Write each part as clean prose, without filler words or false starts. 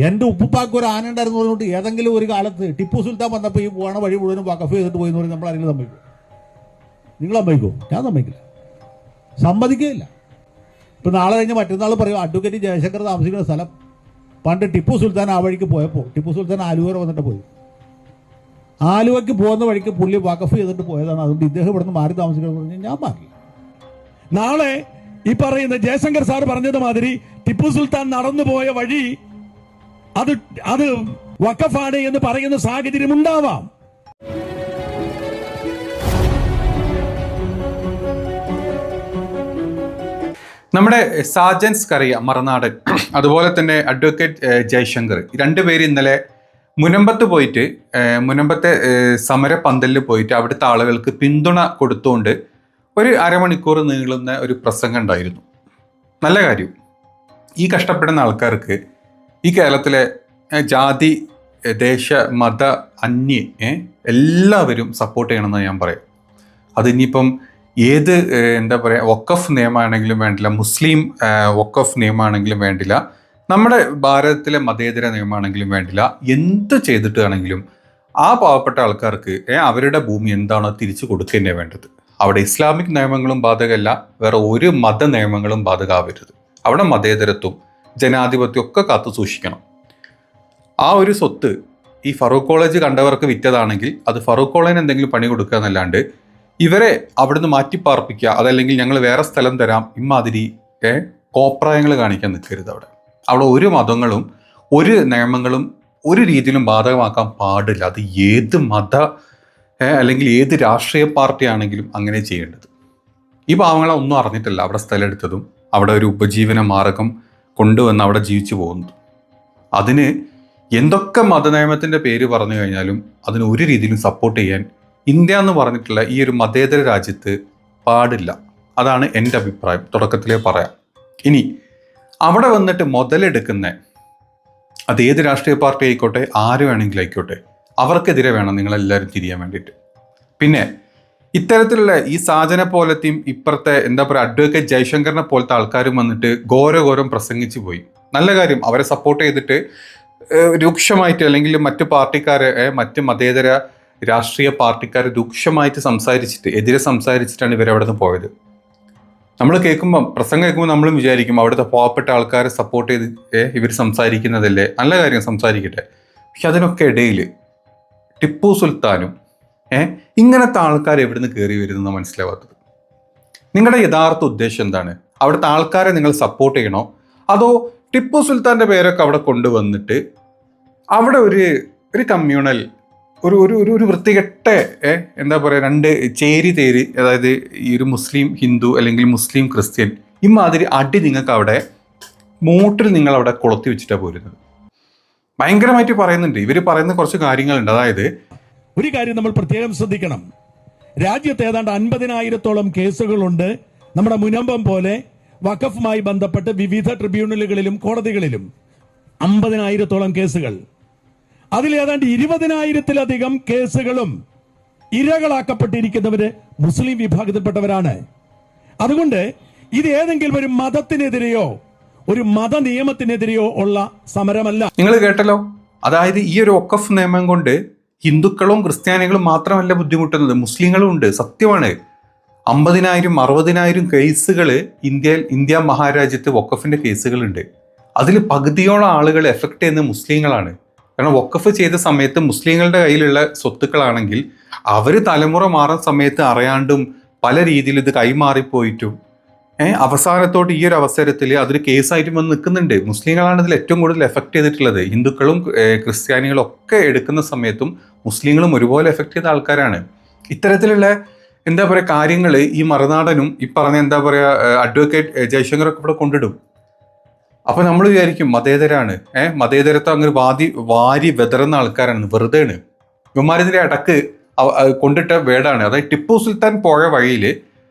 എൻ്റെ ഉപ്പുപ്പാക്ക് ഒരു ആന ഉണ്ടായിരുന്നു പറഞ്ഞുകൊണ്ട് ഏതെങ്കിലും ഒരു കാലത്ത് ടിപ്പു സുൽത്താൻ വന്നപ്പോൾ ഈ പോണ വഴി മുഴുവനും വഖഫ് ചെയ്തിട്ട് പോയി എന്ന് പറഞ്ഞാൽ നമ്മൾ ആരെങ്കിലും സമ്മതിക്കും? നിങ്ങൾ സമ്മതിക്കോ? ഞാൻ സമ്മതിക്കില്ല, സമ്മതിക്കുകയില്ല. ഇപ്പം നാളെ കഴിഞ്ഞ് മറ്റന്നാൾ പറയും അഡ്വക്കേറ്റ് ജയശങ്കർ താമസിക്കുന്ന സ്ഥലം പണ്ട് ടിപ്പു സുൽത്താൻ ആ വഴിക്ക് പോയപ്പോൾ, ടിപ്പു സുൽത്താൻ ആലുവ വരെ വന്നിട്ട് പോയി, ആലുവയ്ക്ക് പോകുന്ന വഴിക്ക് പുള്ളി വഖഫ് ചെയ്തിട്ട് പോയതാണ്, അതുകൊണ്ട് ഇദ്ദേഹം ഇവിടുന്ന് മാറി താമസിക്കണം പറഞ്ഞാൽ ഞാൻ മാറില്ല. നാളെ ഈ പറയുന്ന ജയശങ്കർ സാർ പറഞ്ഞത് മാതിരി ടിപ്പു സുൽത്താൻ നടന്നു പോയ വഴി അത് വഖഫാണ് എന്ന് പറയുന്ന സാഹചര്യം ഉണ്ടാവാം. നമ്മുടെ സാജൻ സ്കറിയ മറുനാടൻ, അതുപോലെ തന്നെ അഡ്വക്കേറ്റ് ജയശങ്കർ, രണ്ടുപേര് ഇന്നലെ മുനമ്പത്ത് പോയിട്ട്, മുനമ്പത്തെ സമര പന്തലിൽ പോയിട്ട് അവിടുത്തെ ആളുകൾക്ക് പിന്തുണ കൊടുത്തുകൊണ്ട് ഒരു അരമണിക്കൂർ നീളുന്ന ഒരു പ്രസംഗം ഉണ്ടായിരുന്നു. നല്ല കാര്യം. ഈ കഷ്ടപ്പെടുന്ന ആൾക്കാർക്ക് ഈ കേരളത്തിലെ ജാതി, ദേശ, മത, എല്ലാവരും സപ്പോർട്ട് ചെയ്യണമെന്ന് ഞാൻ പറയും. അതിനിപ്പം ഏത് എന്താ പറയുക, വഖഫ് നിയമമാണെങ്കിലും വേണ്ടില്ല, മുസ്ലിം വഖഫ് നിയമമാണെങ്കിലും വേണ്ടില്ല, നമ്മുടെ ഭാരതത്തിലെ മതേതര നിയമമാണെങ്കിലും വേണ്ടില്ല, എന്ത് ചെയ്തിട്ടാണെങ്കിലും ആ പാവപ്പെട്ട ആൾക്കാർക്ക് അവരുടെ ഭൂമി എന്താണോ തിരിച്ചു കൊടുക്കുക തന്നെ വേണ്ടത്. അവിടെ ഇസ്ലാമിക് നിയമങ്ങളും ബാധകമല്ല, വേറെ ഒരു മത നിയമങ്ങളും ബാധകമാവരുത്. അവിടെ മതേതരത്വം, ജനാധിപത്യം ഒക്കെ കാത്തു സൂക്ഷിക്കണം. ആ ഒരു സ്വത്ത് ഈ ഫറൂഖ് കോളേജ് കണ്ടവർക്ക് വിറ്റതാണെങ്കിൽ അത് ഫറൂഖ് കോളേജിന് എന്തെങ്കിലും പണി കൊടുക്കുക എന്നല്ലാണ്ട് ഇവരെ അവിടുന്ന് മാറ്റിപ്പാർപ്പിക്കുക, അതല്ലെങ്കിൽ ഞങ്ങൾ വേറെ സ്ഥലം തരാം, ഇമ്മാതിരി കോപ്രായങ്ങൾ കാണിക്കാൻ നിൽക്കരുത്. അവിടെ ഒരു മതങ്ങളും ഒരു നിയമങ്ങളും ഒരു രീതിയിലും ബാധകമാക്കാൻ പാടില്ല. അത് ഏത് മത അല്ലെങ്കിൽ ഏത് രാഷ്ട്രീയ പാർട്ടി ആണെങ്കിലും അങ്ങനെ ചെയ്യേണ്ടത്. ഈ പാവങ്ങളെ ഒന്നും അറിഞ്ഞിട്ടില്ല അവിടെ സ്ഥലം എടുത്തതും അവിടെ ഒരു ഉപജീവന മാർഗം കൊണ്ടുവന്ന് അവിടെ ജീവിച്ചു പോകുന്നത്. അതിന് എന്തൊക്കെ മതനിയമത്തിൻ്റെ പേര് പറഞ്ഞു കഴിഞ്ഞാലും അതിന് ഒരു രീതിയിലും സപ്പോർട്ട് ചെയ്യാൻ ഇന്ത്യ എന്ന് പറഞ്ഞിട്ടുള്ള ഈ ഒരു മതേതര രാജ്യത്ത് പാടില്ല. അതാണ് എൻ്റെ അഭിപ്രായം, തുടക്കത്തിലേ പറയാം. ഇനി അവിടെ വന്നിട്ട് മുതലെടുക്കുന്ന അതേത് രാഷ്ട്രീയ പാർട്ടി ആയിക്കോട്ടെ, ആര് വേണമെങ്കിലും ആയിക്കോട്ടെ, അവർക്കെതിരെ വേണം നിങ്ങളെല്ലാവരും തിരിയാൻ വേണ്ടിയിട്ട്. പിന്നെ ഇത്തരത്തിലുള്ള ഈ സാജനെ പോലത്തെയും ഇപ്പുറത്തെ എന്താ പറയുക അഡ്വക്കേറ്റ് ജയശങ്കറിനെ പോലത്തെ ആൾക്കാരും വന്നിട്ട് ഘോരം പ്രസംഗിച്ചു പോയി. നല്ല കാര്യം, അവരെ സപ്പോർട്ട് ചെയ്തിട്ട് രൂക്ഷമായിട്ട്, അല്ലെങ്കിൽ മറ്റു പാർട്ടിക്കാരെ, മറ്റ് മതേതര രാഷ്ട്രീയ പാർട്ടിക്കാർ രൂക്ഷമായിട്ട് എതിരെ സംസാരിച്ചിട്ടാണ് ഇവരവിടെ നിന്ന് പോയത്. നമ്മൾ പ്രസംഗം കേൾക്കുമ്പോൾ നമ്മളും വിചാരിക്കും അവിടുത്തെ പാവപ്പെട്ട ആൾക്കാരെ സപ്പോർട്ട് ചെയ്ത് ഇവർ സംസാരിക്കുന്നതല്ലേ, നല്ല കാര്യം, സംസാരിക്കട്ടെ. പക്ഷെ അതിനൊക്കെ ഇടയിൽ ടിപ്പു സുൽത്താനും ഇങ്ങനത്തെ ആൾക്കാർ എവിടുന്ന് കയറി വരുന്നത് മനസ്സിലാവാത്തത്. നിങ്ങളുടെ യഥാർത്ഥ ഉദ്ദേശം എന്താണ്? അവിടുത്തെ ആൾക്കാരെ നിങ്ങൾ സപ്പോർട്ട് ചെയ്യണോ, അതോ ടിപ്പു സുൽത്താൻ്റെ പേരൊക്കെ അവിടെ കൊണ്ടുവന്നിട്ട് അവിടെ ഒരു കമ്മ്യൂണൽ, ഒരു വൃത്തികെട്ട എന്താ പറയുക, രണ്ട് ചേരി, അതായത് ഈ ഒരു മുസ്ലിം ഹിന്ദു അല്ലെങ്കിൽ മുസ്ലിം ക്രിസ്ത്യൻ, ഇമാതിരി അടി നിങ്ങൾക്ക് അവിടെ മൂട്ടിൽ നിങ്ങൾ അവിടെ കൊളുത്തി വെച്ചിട്ടാണ് പോരുന്നത്. ഭയങ്കരമായിട്ട് പറയുന്നുണ്ട്. ഇവർ പറയുന്ന കുറച്ച് കാര്യങ്ങളുണ്ട്. അതായത് ഒരു കാര്യം നമ്മൾ പ്രത്യേകം ശ്രദ്ധിക്കണം. രാജ്യത്ത് ഏതാണ്ട് 50,000-ഓളം കേസുകളുണ്ട്. നമ്മുടെ മുനമ്പം പോലെ വഖഫുമായി ബന്ധപ്പെട്ട് വിവിധ ട്രിബ്യൂണലുകളിലും കോടതികളിലും 50,000-ഓളം കേസുകൾ. അതിൽ ഏതാണ്ട് 20,000-ലധികം കേസുകളും ഇരകളാക്കപ്പെട്ടിരിക്കുന്നവര് മുസ്ലിം വിഭാഗത്തിൽപ്പെട്ടവരാണ്. അതുകൊണ്ട് ഇത് ഏതെങ്കിലും ഒരു മതത്തിനെതിരെയോ ഒരു മത നിയമത്തിനെതിരെയോ ഉള്ള സമരമല്ല. നിങ്ങൾ കേട്ടല്ലോ. അതായത് ഈ ഒരു വഖഫ് നിയമം കൊണ്ട് ഹിന്ദുക്കളും ക്രിസ്ത്യാനികളും മാത്രമല്ല ബുദ്ധിമുട്ടുന്നത്, മുസ്ലിങ്ങളും ഉണ്ട്. സത്യമാണ്. 50,000 60,000 കേസുകൾ ഇന്ത്യ മഹാരാജ്യത്ത് വഖഫിന്റെ കേസുകളുണ്ട്. അതിൽ പകുതിയോളം ആളുകൾ എഫക്ട് ചെയ്യുന്ന മുസ്ലിങ്ങളാണ്. കാരണം വഖഫ് ചെയ്ത സമയത്ത് മുസ്ലിങ്ങളുടെ കയ്യിലുള്ള സ്വത്തുക്കളാണെങ്കിൽ അവർ തലമുറ മാറുന്ന സമയത്ത് അറിയാണ്ടും പല രീതിയിൽ ഇത് കൈമാറിപ്പോയിട്ടും അവസാനത്തോട്ട് ഈ ഒരു അവസരത്തിൽ അതൊരു കേസായിട്ടും വന്ന് നിൽക്കുന്നുണ്ട്. മുസ്ലിങ്ങളാണ് ഇതിൽ ഏറ്റവും കൂടുതൽ എഫക്ട് ചെയ്തിട്ടുള്ളത്. ഹിന്ദുക്കളും ക്രിസ്ത്യാനികളും ഒക്കെ എടുക്കുന്ന സമയത്തും മുസ്ലിങ്ങളും ഒരുപോലെ എഫക്ട് ചെയ്ത ആൾക്കാരാണ്. ഇത്തരത്തിലുള്ള എന്താ പറയുക കാര്യങ്ങൾ ഈ മറുനാടനും ഈ പറഞ്ഞ എന്താ പറയുക അഡ്വക്കേറ്റ് ജയശങ്കറൊക്കെ ഇവിടെ കൊണ്ടിടും. അപ്പോൾ നമ്മൾ വിചാരിക്കും മതേതരാണ്, മതേതരത്വം അങ്ങനെ വാരി വെതറുന്ന ആൾക്കാരാണ്. വെറുതെയാണ്. ഇവന്മാരിതിൻ്റെ ഇടക്ക് കൊണ്ടിട്ട വേടാണ്. അതായത് ടിപ്പു സുൽത്താൻ പോയ വഴിയിൽ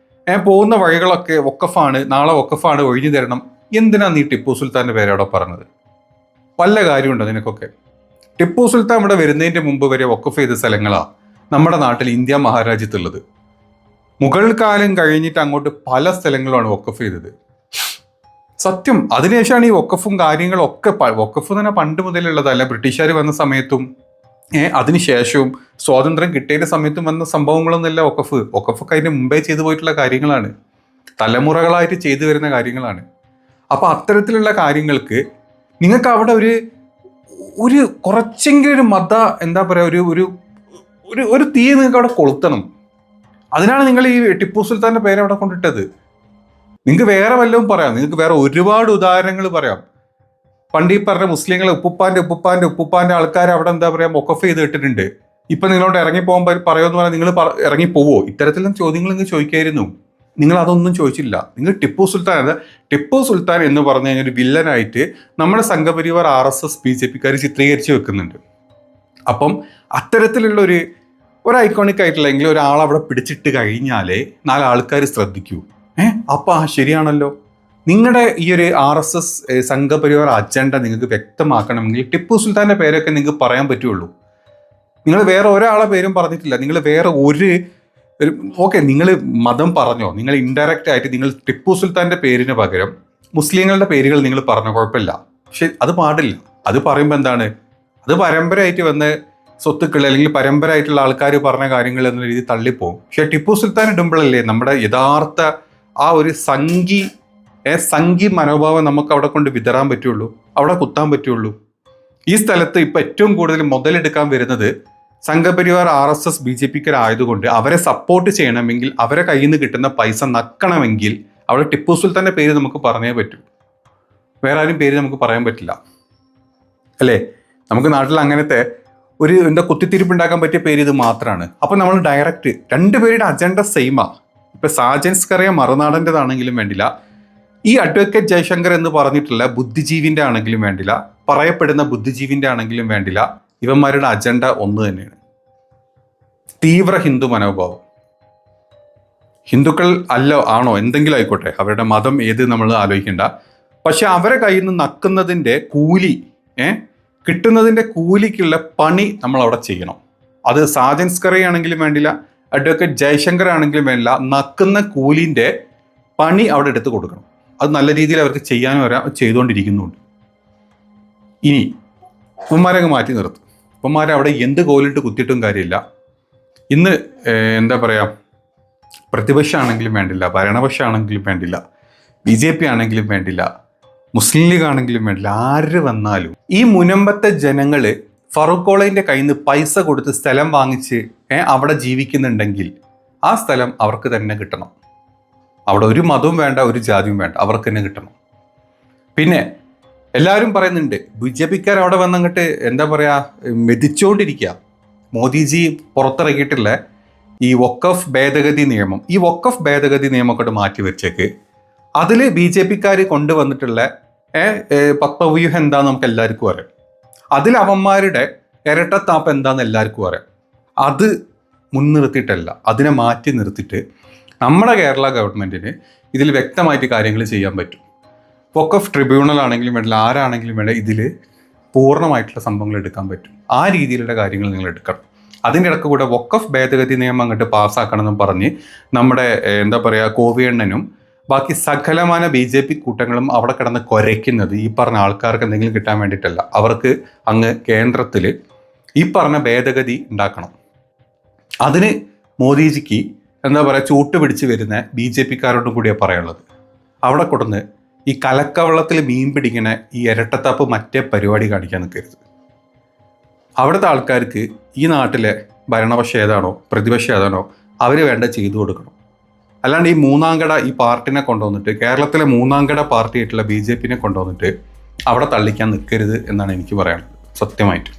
പോകുന്ന വഴികളൊക്കെ വഖഫാണ്, നാളെ വഖഫാണ്, ഒഴിഞ്ഞു തരണം. എന്തിനാണ് നീ ടിപ്പു സുൽത്താൻ്റെ പേരവിടെ പറഞ്ഞത്? വല്ല കാര്യമുണ്ടോ നിനക്കൊക്കെ? ടിപ്പു സുൽത്താൻ ഇവിടെ വരുന്നതിൻ്റെ മുമ്പ് വരെ വഖഫ് ചെയ്ത സ്ഥലങ്ങളാണ് നമ്മുടെ നാട്ടിൽ ഇന്ത്യ മഹാരാജ്യത്തുള്ളത്. മുഗൾ കാലം കഴിഞ്ഞിട്ട് അങ്ങോട്ട് പല സ്ഥലങ്ങളുമാണ് വഖഫ് ചെയ്തത്. സത്യം. അതിനുശേഷമാണ് ഈ വഖഫും കാര്യങ്ങളൊക്കെ വഖഫ് തന്നെ പണ്ട് മുതലുള്ളതല്ല, ബ്രിട്ടീഷുകാർ വന്ന സമയത്തും അതിനുശേഷവും സ്വാതന്ത്ര്യം കിട്ടിയ സമയത്തും വന്ന സംഭവങ്ങളൊന്നുമല്ല വഖഫ്. വഖഫൊക്കെ അതിന് മുമ്പേ ചെയ്തു പോയിട്ടുള്ള കാര്യങ്ങളാണ്, തലമുറകളായിട്ട് ചെയ്തു വരുന്ന കാര്യങ്ങളാണ്. അപ്പൊ അത്തരത്തിലുള്ള കാര്യങ്ങൾക്ക് നിങ്ങൾക്ക് അവിടെ ഒരു കുറച്ചെങ്കിലും ഒരു എന്താ പറയുക, ഒരു തീ നിങ്ങൾക്ക് അവിടെ കൊളുത്തണം. അതിനാണ് നിങ്ങൾ ഈ ടിപ്പു സുൽത്താന്റെ പേര് അവിടെ കൊണ്ടിട്ടത്. നിങ്ങൾക്ക് വേറെ വല്ലതും പറയാം, നിങ്ങൾക്ക് വേറെ ഒരുപാട് ഉദാഹരണങ്ങൾ പറയാം. പണ്ട് ഈ പറഞ്ഞ മുസ്ലിങ്ങളെ ഉപ്പുപ്പാന്റെ ആൾക്കാർ അവിടെ എന്താ പറയാ വഖഫ് ചെയ്ത് ഇട്ടിട്ടുണ്ട്. ഇപ്പൊ നിങ്ങളോട് ഇറങ്ങിപ്പോകാൻ പറയുമെന്ന് പറഞ്ഞാൽ നിങ്ങൾ ഇറങ്ങിപ്പോവോ? ഇത്തരത്തിലുള്ള ചോദ്യങ്ങൾ നിങ്ങൾ ചോദിക്കായിരുന്നു. നിങ്ങൾ അതൊന്നും ചോദിച്ചില്ല. നിങ്ങൾ ടിപ്പു സുൽത്താൻ എന്ന് പറഞ്ഞു കഴിഞ്ഞാൽ ഒരു വില്ലനായിട്ട് നമ്മുടെ സംഘപരിവാർ RSS BJP-ക്കാർ ചിത്രീകരിച്ച് വെക്കുന്നുണ്ട്. അപ്പം അത്തരത്തിലുള്ള ഒരു ഐക്കോണിക് ആയിട്ടുള്ള ഒരാൾ അവിടെ പിടിച്ചിട്ട് കഴിഞ്ഞാലേ 4 ആൾക്കാർ ശ്രദ്ധിക്കൂ. അപ്പൊ ശരിയാണല്ലോ, നിങ്ങളുടെ ഈ ഒരു RSS സംഘപരിവാർ അജണ്ട നിങ്ങൾക്ക് വ്യക്തമാക്കണമെങ്കിൽ ടിപ്പു സുൽത്താന്റെ പേരൊക്കെ നിങ്ങൾക്ക് പറയാൻ പറ്റുള്ളൂ. നിങ്ങൾ വേറെ ഒരാളെ പേരും പറഞ്ഞിട്ടില്ല. നിങ്ങൾ വേറെ ഓക്കെ, നിങ്ങൾ മതം പറഞ്ഞോ, നിങ്ങൾ ഇൻഡയറക്റ്റ് ആയിട്ട് നിങ്ങൾ ടിപ്പു സുൽത്താന്റെ പേരിന് പകരം മുസ്ലിങ്ങളുടെ പേരുകൾ നിങ്ങൾ പറഞ്ഞ കുഴപ്പമില്ല. പക്ഷെ അത് പാടില്ല. അത് പറയുമ്പോൾ എന്താണ്, അത് പരമ്പരയായിട്ട് വന്ന സ്വത്തുക്കൾ അല്ലെങ്കിൽ പരമ്പരയായിട്ടുള്ള ആൾക്കാർ പറഞ്ഞ കാര്യങ്ങൾ എന്ന രീതിയിൽ തള്ളിപ്പോവും. പക്ഷെ ടിപ്പു സുൽത്താൻ ഇടുമ്പോഴല്ലേ നമ്മുടെ യഥാർത്ഥ ആ ഒരു സംഘി മനോഭാവം നമുക്ക് അവിടെ കൊണ്ട് വിതറാൻ പറ്റുള്ളൂ, അവിടെ കുത്താൻ പറ്റുള്ളൂ. ഈ സ്ഥലത്ത് ഇപ്പൊ ഏറ്റവും കൂടുതൽ മുതലെടുക്കാൻ വരുന്നത് സംഘപരിവാർ RSS BJP-ക്കാരായതുകൊണ്ട് അവരെ സപ്പോർട്ട് ചെയ്യണമെങ്കിൽ, അവരെ കയ്യിൽ നിന്ന് കിട്ടുന്ന പൈസ നക്കണമെങ്കിൽ അവിടെ ടിപ്പു സുൽത്താന്റെ പേര് നമുക്ക് പറഞ്ഞേ പറ്റൂ. വേറെ ആരും പേര് നമുക്ക് പറയാൻ പറ്റില്ല, അല്ലേ? നമുക്ക് നാട്ടിൽ അങ്ങനത്തെ എന്താ കുത്തിത്തിരിപ്പുണ്ടാക്കാൻ പറ്റിയ പേര് ഇത് മാത്രമാണ്. അപ്പൊ നമ്മൾ ഡയറക്റ്റ് രണ്ടുപേരുടെ അജണ്ട സെയിമാ. ഇപ്പൊ സാജൻസ്കറിയ മറുനാടൻ്റെതാണെങ്കിലും വേണ്ടില്ല, ഈ അഡ്വക്കേറ്റ് ജയശങ്കർ എന്ന് പറഞ്ഞിട്ടുള്ള ബുദ്ധിജീവിന്റെ ആണെങ്കിലും വേണ്ടില്ല, പറയപ്പെടുന്ന ബുദ്ധിജീവിന്റെ ആണെങ്കിലും വേണ്ടില്ല, ഇവന്മാരുടെ അജണ്ട ഒന്ന് തന്നെയാണ്, തീവ്ര ഹിന്ദു മനോഭാവം. ഹിന്ദുക്കൾ ആണോ എന്തെങ്കിലും ആയിക്കോട്ടെ, അവരുടെ മതം ഏത് നമ്മൾ ആലോചിക്കേണ്ട. പക്ഷെ അവരെ കയ്യിൽ നിന്ന് നക്കുന്നതിൻ്റെ കൂലി, കിട്ടുന്നതിൻ്റെ കൂലിക്കുള്ള പണി നമ്മൾ അവിടെ ചെയ്യണം. അത് സാജൻസ്കറി ആണെങ്കിലും വേണ്ടില്ല, അഡ്വക്കേറ്റ് ജയശങ്കർ ആണെങ്കിലും വേണ്ടില്ല, നക്കുന്ന കൂലിൻ്റെ പണി അവിടെ എടുത്ത് കൊടുക്കണം. അത് നല്ല രീതിയിൽ അവർക്ക് ചെയ്യാനും ചെയ്തുകൊണ്ടിരിക്കുന്നുണ്ട്. ഇനി ഉപ്പന്മാരങ്ങ് മാറ്റി നിർത്തും. ഉപ്പന്മാരെ അവിടെ എന്ത് കോലിട്ട് കുത്തിയിട്ടും കാര്യമില്ല. ഇന്ന് എന്താ പറയുക, പ്രതിപക്ഷമാണെങ്കിലും വേണ്ടില്ല, ഭരണപക്ഷമാണെങ്കിലും വേണ്ടില്ല, BJP ആണെങ്കിലും വേണ്ടില്ല, മുസ്ലിം ലീഗ് ആണെങ്കിലും വേണ്ടില്ല, ആര് വന്നാലും ഈ മുനമ്പത്തെ ജനങ്ങൾ ഫറൂഖ് കോളേജിന്റെ കയ്യിൽ നിന്ന് പൈസ കൊടുത്ത് സ്ഥലം വാങ്ങിച്ച് അവിടെ ജീവിക്കുന്നുണ്ടെങ്കിൽ ആ സ്ഥലം അവർക്ക് തന്നെ കിട്ടണം. അവിടെ ഒരു മതവും വേണ്ട, ഒരു ജാതിയും വേണ്ട, അവർക്ക് തന്നെ കിട്ടണം. പിന്നെ എല്ലാവരും പറയുന്നുണ്ട് BJP-ക്കാർ അവിടെ വന്നങ്ങോട്ട് എന്താ പറയാ മെതിച്ചുകൊണ്ടിരിക്കുക. മോദിജി പുറത്തിറക്കിയിട്ടുള്ള ഈ വഖഫ് ഭേദഗതി നിയമം, ഈ വഖഫ് ഭേദഗതി നിയമമൊക്കെ മാറ്റി വെച്ചേക്ക്. അതിൽ BJP-ക്കാർ കൊണ്ടുവന്നിട്ടുള്ള പത്മവ്യൂഹം എന്താന്ന് നമുക്ക് എല്ലാവർക്കും അറിയാം. അതിൽ അവന്മാരുടെ ഇരട്ടത്താപ്പ് എന്താന്ന് എല്ലാവർക്കും അറിയാം. അത് മുൻനിർത്തിയിട്ടല്ല, അതിനെ മാറ്റി നിർത്തിയിട്ട് നമ്മുടെ കേരള ഗവൺമെൻറ്റിന് ഇതിൽ വ്യക്തമായിട്ട് കാര്യങ്ങൾ ചെയ്യാൻ പറ്റും. വഖഫ് ട്രിബ്യൂണൽ ആണെങ്കിലും വേണ്ട, ആരാണെങ്കിലും വേണ്ട, ഇതിൽ പൂർണ്ണമായിട്ടുള്ള സംഭവങ്ങൾ എടുക്കാൻ പറ്റും. ആ രീതിയിലുള്ള കാര്യങ്ങൾ നിങ്ങൾ എടുക്കണം. അതിൻ്റെ ഇടയ്ക്ക് കൂടെ വഖഫ് ഭേദഗതി നിയമം അങ്ങോട്ട് പാസ്സാക്കണമെന്നും പറഞ്ഞ് നമ്മുടെ എന്താ പറയുക കോവിയണ്ണനും ബാക്കി സകലമാന BJP കൂട്ടങ്ങളും അവിടെ കിടന്ന് കുരയ്ക്കുന്നത് ഈ പറഞ്ഞ ആൾക്കാർക്ക് എന്തെങ്കിലും കിട്ടാൻ വേണ്ടിയിട്ടല്ല. അവർക്ക് അങ്ങ് കേന്ദ്രത്തിൽ ഈ പറഞ്ഞ ഭേദഗതി ഉണ്ടാക്കണം. അതിന് മോദിജിക്ക് എന്താ പറയുക ചൂട്ട് പിടിച്ച് വരുന്ന BJP-ക്കാരോടും കൂടിയാണ് പറയാനുള്ളത്. അവിടെ കൊടുന്ന് ഈ കലക്കവെള്ളത്തിൽ മീൻ പിടിക്കണ ഈ ഇരട്ടത്താപ്പ് മറ്റേ പരിപാടി കാണിക്കാൻ നിൽക്കരുത്. അവിടുത്തെ ആൾക്കാർക്ക് ഈ നാട്ടിലെ ഭരണപക്ഷം ഏതാണോ പ്രതിപക്ഷം ഏതാണോ അവർ വേണ്ട ചെയ്തു കൊടുക്കണം. അല്ലാണ്ട് ഈ മൂന്നാംകട ഈ പാർട്ടിനെ കൊണ്ടുവന്നിട്ട്, കേരളത്തിലെ മൂന്നാംകട പാർട്ടിയായിട്ടുള്ള BJP-നെ കൊണ്ടുവന്നിട്ട് അവിടെ തള്ളിക്കാൻ നിൽക്കരുത് എന്നാണ് എനിക്ക് പറയാനുള്ളത് സത്യമായിട്ട്.